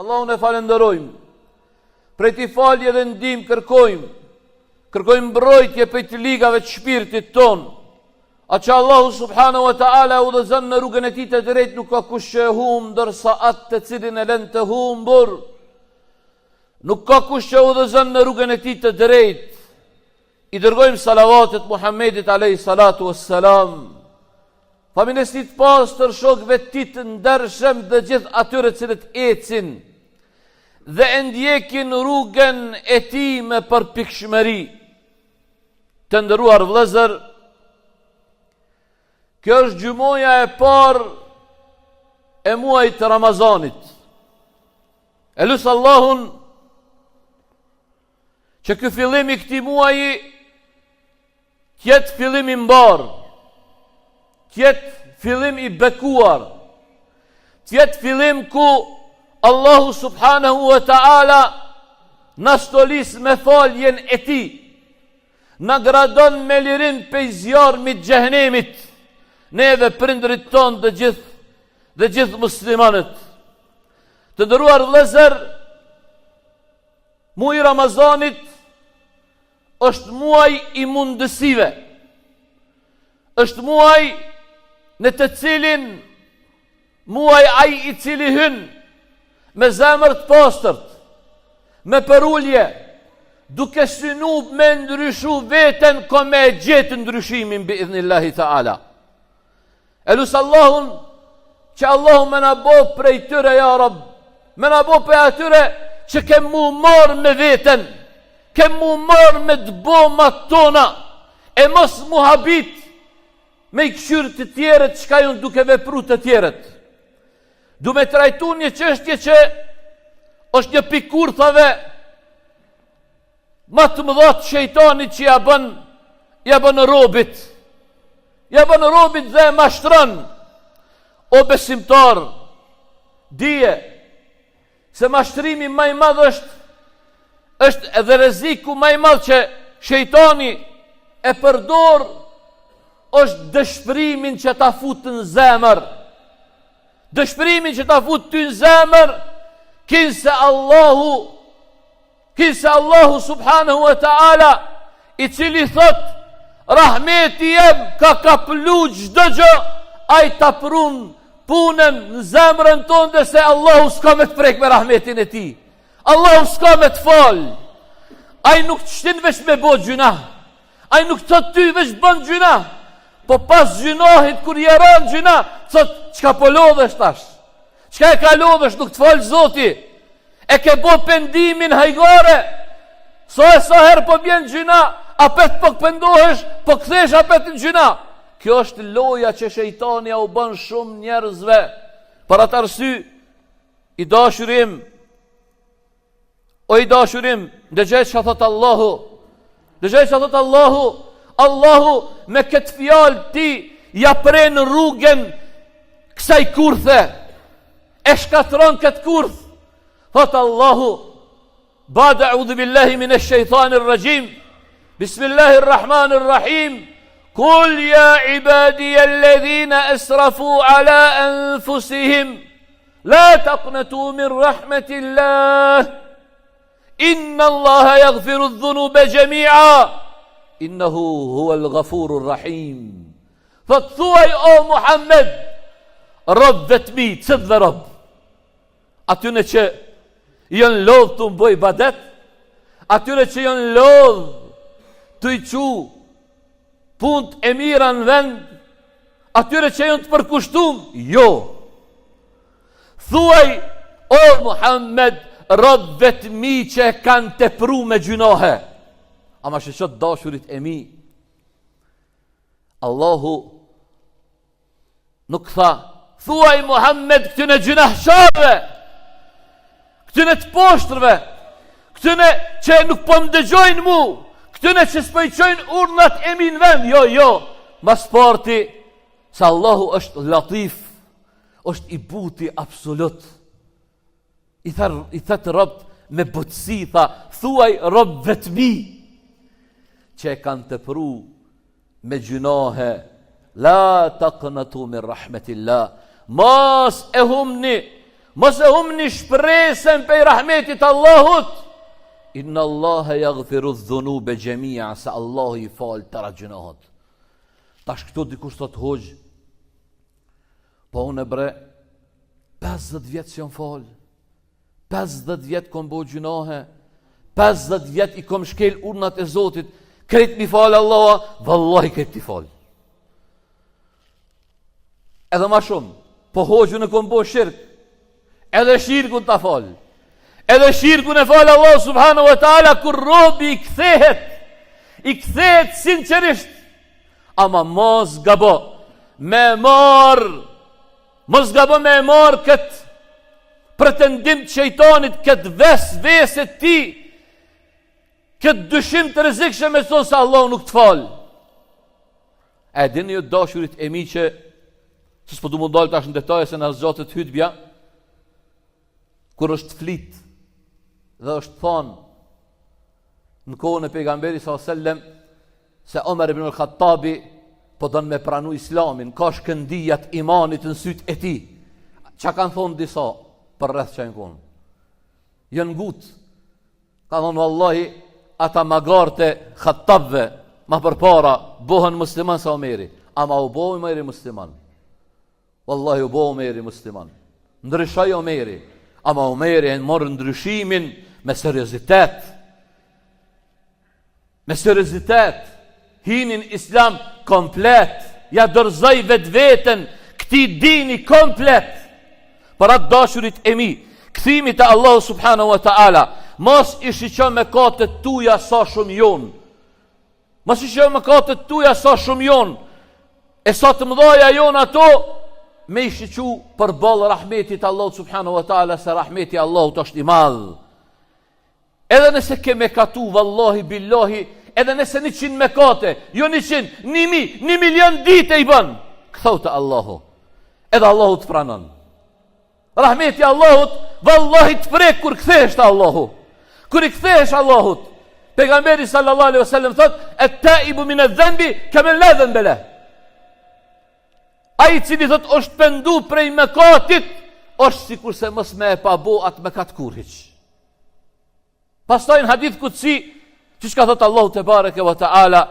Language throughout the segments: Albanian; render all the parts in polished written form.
Allahun e falenderojmë, prej t'i falje dhe ndim kërkojmë mbrojtje për të ligave të shpirtit ton, a që Allahu subhanahu wa ta'ala u dhe zënë në rrugën e ti të drejt nuk ka kush që e humbë, dërsa atë të cilin e lën të humbur, nuk ka kush që u dhe zënë në rrugën e ti të drejt. I dërgojmë salavatet Muhammedit alayhi salatu wassalam, familjesit pastër, shokëve ti të ndershëm dhe gjithë atyre cilët ecin dhe e ndjekin rrugën e tij me përpikshmëri. Të nderuar vëllezër, kjo është gjumoja e parë e muajit të Ramazanit. E lusë Allahun që ky fillim i këtij muaji tjetë fillim i mbarë, tjetë fillim i bekuar, tjetë fillim ku Allahu subhanahu wa ta'ala në stolis me faljen e ti, në gradon me lirin pej zjarmit xhehenemit, neve prindrit ton dhe gjithë muslimanët. Të nderuar vëllezër, muaji Ramazanit është muaj i mundësive, është muaj në të cilin muaj ai i cili hyn me zemër të pastërt, me përulje, duke synu me ndryshu veten, ko me gjetë ndryshimin bi idhnillahi ta'ala. E lusë Allahun që Allahu me na bo prej tyre, ja Rab, me na bo prej atyre që kem mu marë me veten, kem mu marë me dbomat tona, e mos mu habit me i këshyrë të tjeret që ka ju duke vepru të tjeret. Du me trajtu një çështje që është një pikurthave ma të mëdhat shejtani që ja bën robit. Ja bën robit dhe e mashtron. O besimtar, dije se mashtrimi më i madh është edhe rreziku më i madh që shejtani e përdor, është dëshpërimin që ta fut në zemër. Dëshpërimin që ta fut ty në zemër, kinse Allahu subhanahu wa ta'ala, i cili thot, rahmeti jem ka kaplu çdo gjë, ai ta prun punën në zemrën tonë, dhe se Allahu s'ka me të prek me rahmetin e ti. Allahu s'ka me të fal. Ai nuk të shtin veç me bo gjuna. Ai nuk thot ty veç bën gjuna. Po pas gjunahit kur jeron gjuna, thot çka po lodhesh tash? Çka e ka lodhesh, nuk të fal Zoti? E ke bo pendimin hajgare? Sa herë po bjen gjuna, apet po këpendohesh, po kthesh apet në gjuna. Kjo është loja që shejtani u bën shumë njerëzve. Për atë arsye, i dashurim, dëgjoj çka thot Allahu. Dëgjoj çka thot Allahu. Allahu me këtë fjalë ti ja pren rrugën kësaj kurthe. E shkatron këtë kurth. Thot Allahu, ba'da a'udhu billahi minash shaitanir rajim. Bismillahirrahmanirrahim. قل يا عبادي الذين أسرفوا على أنفسهم لا تقنطوا من رحمة الله إن الله يغفر الذنوب جميعا إنه هو الغفور الرحيم. فتثوي أو محمد رب vetëmi, cëtë dhe rab, atyre që janë lodhë të mboj badet, atyre që janë lodhë të i qu punt e mira në vend, atyre që janë të përkushtum, jo. Thuaj, o Muhammed, rab vetëmi që kanë tepru me gjunahe. Ama shëshot dashurit e mi, Allahu nuk tha, thuaj Muhammed këtyne gjunahsharve, këtyne të poshtërve, këtyne që nuk po më dëgjojnë mu, këtyne që s'pëjqojnë urnat e mi në vend, jo, mas parti, se Allahu është latif, është i buti absolut. I thëtë robt me butësi, tha, thuaj rob vetëmi, që e kanë të pru me gjunahe, la taqnatu min rahmetillah, mas e humni, mos e humni shpresën prej rahmetit Allahut. Inna Allaha yaghfiru dhunube jami'a, se Allahu i fal të gjinohat. Tash këtu dikush thot hoxh, po unë bre 50 vjet që jam fal, 50 vjet kom bo gjinohe, 50 vjet i kom shkel urnat e Zotit, kret mi fal Allah, vallahi kret ti fal. Edhe ma shumë, po hoxhu në kom bo shirk, edhe shirkun ta fal. Edhe shirkun e fal Allah subhanahu wa ta'ala, kur robi i kthehet sinqerisht. Ama mos gabo me marr këtë pretendim të shejtanit, këtë vesë ti, këtë dyshim të rrezikshëm me thonë se Allah nuk të fal. E dini ju dashurit e mi që s'po du mu dalë tash në detaje se në zgjatët hutbja, kur është flit dhe është thonë në kohën e pejgamberit sallallahu alajhi wasallam se Omer ibn al-Khattabi po don me pranu islamin, ka shkëndijat imanit në syt e tij. Çka kanë thonë disa për rreth çajin kon? Janë ngut. Ka thonë wallahi ata magarte Khattabve ma përpara bohen musliman sa Omeri, ama u bo Omeri musliman. Wallahi u bo Omeri musliman. Ndryshoi Omeri, ama Omeri e morë ndryshimin me seriozitet. Me seriozitet. Hinin islam komplet, ja dorëzoi vetveten këtij dini komplet. Për atë dashurit e mi, kthimi te Allahu subhanahu wa ta'ala, mos i shiqon me katët tuja sa shumë jon. Mos i shiqon me katët tuja sa shumë jon. E sa të mëdhaja jon ato, me i shiqu për ballë rahmetit Allahu subhanahu wa ta'ala, se rahmeti Allahut është i madh. Edhe nëse ke me katu, vallahi billahi, edhe nëse 100 me kate, jo 100, 1000, 1 milion dite i bën, këthau të Allahu, edhe Allahu të pranon. Rahmeti Allahut, vallahi të prek kur këthesh të Allahu. Kur i këthesh Allahut, pejgamberi sallallahu alaihi wasallam thot, at-taibu min adh-dhanbi kaman la dhanba lahu. Ai cili thot është pendu prej mëkatit, është sikur se mos më e pa bo atë mëkat kurriç. Pastaj në hadith kutsi, që shka thot Allahu te bareke wa ta'ala,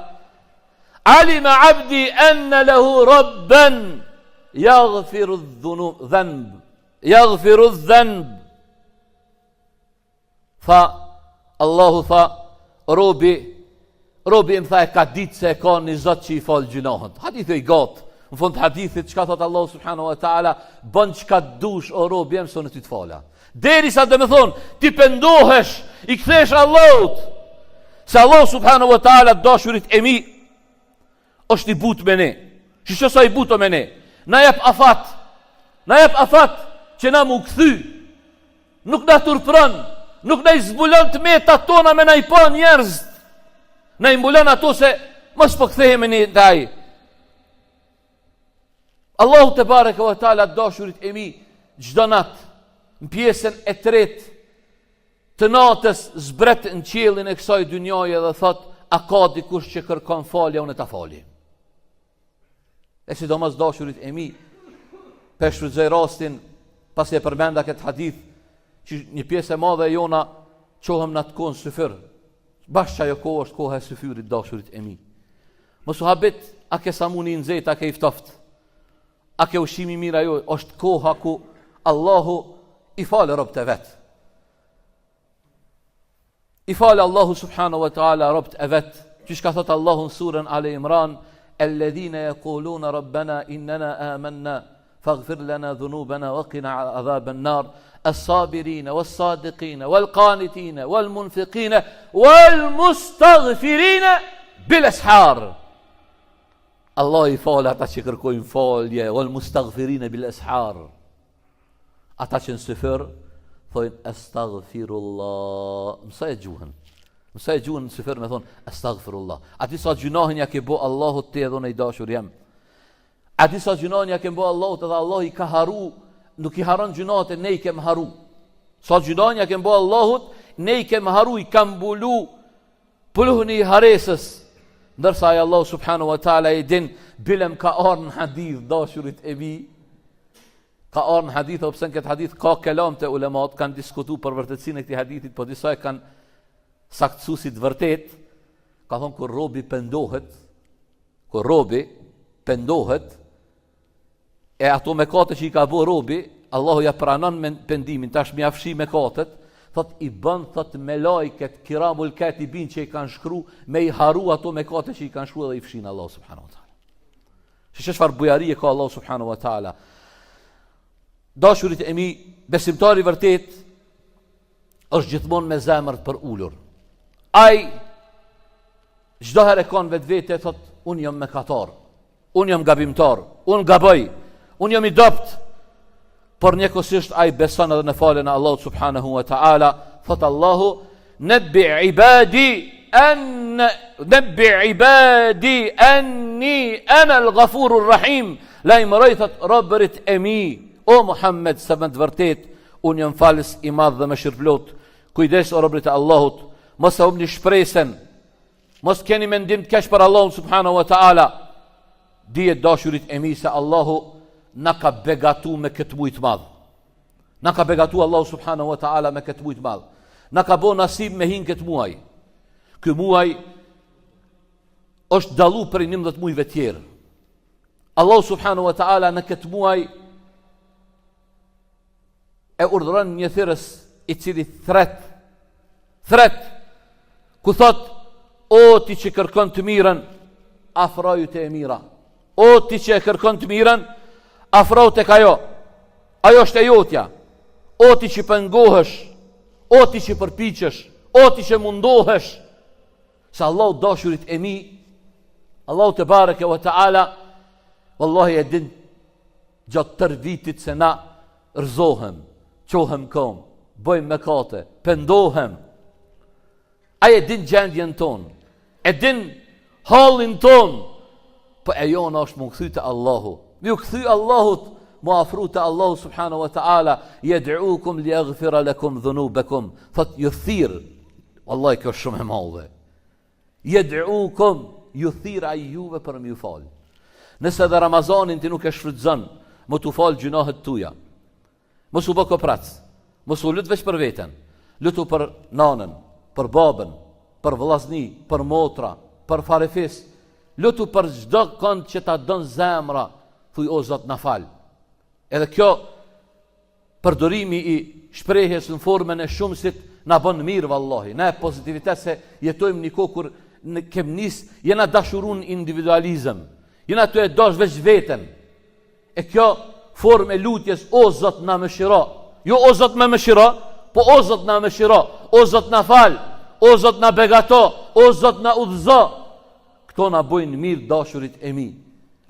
alima abdi anna lahu rabban yaghfiru dhanb. Yaghfiru dhanb. Tha, Allahu tha, robi im tha e ka ditë se e ka një zot që i falë gjinohët. Hadith e i gatë. Në fund të hadithit, qka thot Allahu subhanahu wa ta'ala, bën qka dush o robi em së në ty të fala. Deri sa dhe me thonë, ti pendohesh, i kthesh Allahut, se Allah subhanahu wa ta'ala dashurit e mi është i but me ne. Që sa i buto me ne. Na jep afat që na mu këthy. Nuk na turpron, nuk na i zbulon të meta tona me na i pa njerëz. Na i mbulon ato se mos po kthehemi ne ndaj. Allahu te bareke wa ta'ala dashurit e mi çdo nat në pjesën e tretë të natës zbret në qiellin e kësaj dynjaje dhe thot, a ka dikush që kërkon falje, unë ta fali. E sidomos dashurit e mi, peshfrytëzoj rastin, pasi e përmenda këtë hadith, që një pjesë e madhe e jona qohem në atë kohën syfyr. Bashkë që ajo kohë është kohë e syfyrit dashurit e mi. Mos u habit, a ke samuni në zet, a ke iftoft, a ke ushimi mira jo, është koha ku Allahu i falë robët e vetë. I falë Allahu subhanahu wa ta'ala robët e vetë, që shka thot Allahu në surën Ale Imran, alladhina yaquluna rabbana innana amanna faghfir lana dhunubana wa qina adhaban nar as-sabirina was-sadiqina wal-qanitina wal-munfiqina wal-mustaghfirina bil-ashar. Allah i falë ata që kërkojnë falje, wal-mustaghfirina bil-ashar. Ata që në syfër thojnë astaghfirullah. Mësa e gjuhën në syfër me thonë astaghfirullah. Ati sa gjunahin ja ke bo Allahut te edhe në i dashur jem. Ati sa gjunahin ja ke bo Allahut edhe Allah i ka haru, nuk i haron gjunahet e ne i kem haru. Sa gjunahin ja ke bo Allahut, ne i kem haru, i kam bulu puluhën i haresës. Ndërsa e Allah subhanahu wa ta'ala i din, bilem ka arë në hadith dashurit e mi, Ka arë në hadith, o pse në këtë hadith ka kelam të ulemat, kanë diskutu për vërtetësinë e këtij hadithit, po disa e kanë saktësu si të vërtet. Ka thonë kur robi pendohet, e ato mëkate që i ka bërë robi, Allahu ja pranon me pendimin, tash më afshi mëkatet, thot i bën thot me lajket kiramul katibin që i kanë shkru, me i haru ato mëkate që i kanë shkruar dhe i fshin Allahu subhanahu wa taala. Çfarë bujarie ka Allahu subhanahu wa taala. Dashurit e mi, besimtari vërtet është gjithmonë me zemër për ulur. Ai çdo herë ka vetvete thot unë jam mëkatar, unë jam gabimtar, unë gaboj, unë jam i dopt. Por njëkohësisht ai beson edhe në falën e Allahut subhanahu wa taala. Thot Allahu nabbi ibadi anni ana al-ghafurur rahim. Lajmëroj thot robërit e mi, o Muhammed, se me të vërtet unë jam falës i madh dhe mëshirëplot. Kujdes o robërit e Allahut, mos e humni shpresën, mos keni mendim të keq për Allahun subhanahu wa taala. Dihet dashurit e mi se Allahu na ka begatu me këtë mujt madh. Na ka begatu Allahu subhanahu wa taala me këtë mujt madh. Na ka bo nasib me hin këtë muaj. Ky muaj është dallu për 11 muajve tjerë. Allahu subhanahu wa taala në këtë muaj e urdhëron një thirrës i cili thret ku thot o ti që kërkon të mirën, afroju te e mira. O ti që e kërkon të mirën, afroju tek ajo. Ajo është e jotja. O ti që pengohesh, o ti që përpiqesh, o ti që mundohesh. Se Allahu dashurit e mi, Allahu te bareke wa taala, wallahi e din gjatë tër vitit se na rëzohem, qohem kom, bëjmë mëkate, pendohem. Ai e din gjendjen ton, e din halin ton, po e jona është mu kthy te Allahu. Ju kthy Allahut, mu afru te Allahu subhanahu wa taala, yad'ukum liyaghfira lakum dhunubakum. Thot ju thirr, wallahi kjo është shumë e madhe. Yad'ukum, ju thirr ai juve për më fal. Nëse dhe Ramazanin ti nuk e shfrytëzon, më tu fal gjunahet tuja. Mos u bë koprac, mos u lut veç për veten. Lutu për nanën, për babën, për vllazni, për motra, për farefis. Lutu për çdo kënd që ta don zemra, thuj o Zot na fal. Edhe kjo përdorimi i shprehjes në formën e shumësit na bën mirë vallahi. Na e pozitivitet se jetojmë një kohë kur kem nis jena dashurun individualizëm. Jena të e dash veç veten. E kjo formë e lutjes o Zot na mëshiro. Jo o Zot më mëshiro, po o Zot na mëshiro, o Zot na fal, o Zot na begato, o Zot na udhëzo. Këto na bojnë mirë dashurit e mi.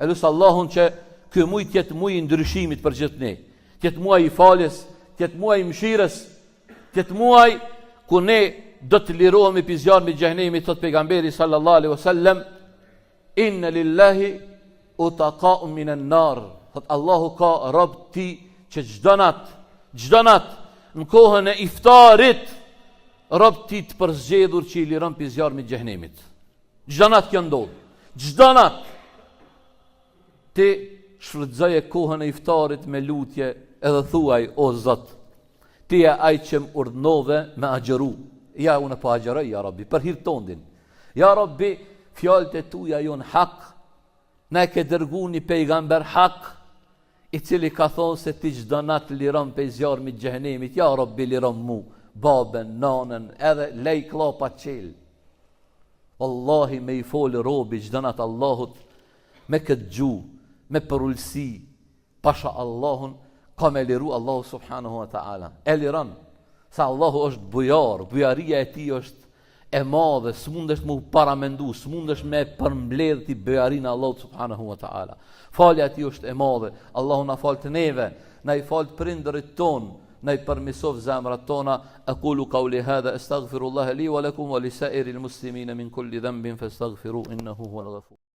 E lusë Allahun që ky muaj të jetë muaj i ndryshimit për gjithë ne. Të jetë muaj i faljes, të jetë muaj i mëshirës, të jetë muaj ku ne do të lirohemi prej zjarmit të xhenemit, thot pejgamberi sallallahu alaihi wasallam, inna lillahi utaqa'un minan nar. Thot Allahu ka rob ti që çdo nat në kohën e iftarit rob ti të përzgjedhur që i liron prej zjarmit të xhenemit. Çdo nat kjo ndodh. Çdo nat ti shfrytëzoje kohën e iftarit me lutje edhe thuaj o Zot, ti je ai që më urdhnove me agjëru. Ja unë po agjëroj ja Rabbi për hir tondin. Ja Rabbi, fjalët e tuaja janë hak. Na e ke dërguar një pejgamber hak, i cili ka thonë se ti çdo nat liron prej zjarmit të xhenemit. Ja Rabbi, liron mu, babën, nanën, edhe lej klapa qel. Wallahi me i fol robi çdo nat Allahut me këtë gjuhë, me përullësi, pasha Allahun, ka me liru Allahu subhanahu wa ta'ala. E liran, sa Allahu është bujar, bujaria e ti është e madhe, s'mundesh mu paramendu, s'mundesh me përmbledh ti bujarin Allahu subhanahu wa ta'ala. Falja ti është e madhe, Allahu na fal të neve, na i fal të prindërit ton, na i përmisov zemrat tona. Aqulu qawli hadha astaghfirullaha li wa lakum wa li sa'iril muslimina min kulli dhanbin fastaghfiru innahu huwal ghafur.